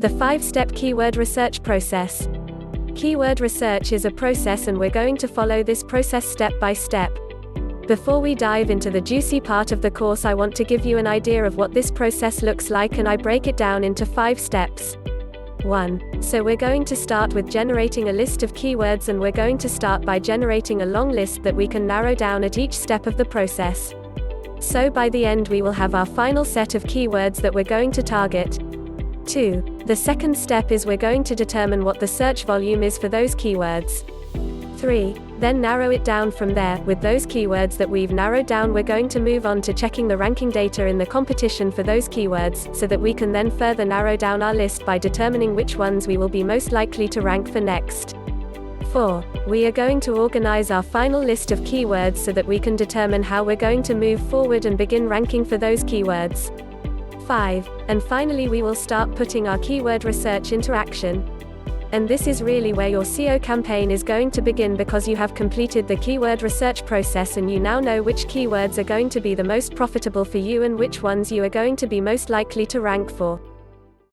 The 5-step keyword research process. Keyword research is a process and we're going to follow this process step by step. Before we dive into the juicy part of the course, I want to give you an idea of what this process looks like, and I break it down into 5 steps. 1. So we're going to start with generating a list of keywords, and we're going to start by generating a long list that we can narrow down at each step of the process. So by the end we will have our final set of keywords that we're going to target. 2. The second step is we're going to determine what the search volume is for those keywords. 3. Then narrow it down from there. With those keywords that we've narrowed down, we're going to move on to checking the ranking data in the competition for those keywords, so that we can then further narrow down our list by determining which ones we will be most likely to rank for next. 4. We are going to organize our final list of keywords so that we can determine how we're going to move forward and begin ranking for those keywords. 5. And finally we will start putting our keyword research into action. And this is really where your SEO campaign is going to begin, because you have completed the keyword research process and you now know which keywords are going to be the most profitable for you and which ones you are going to be most likely to rank for.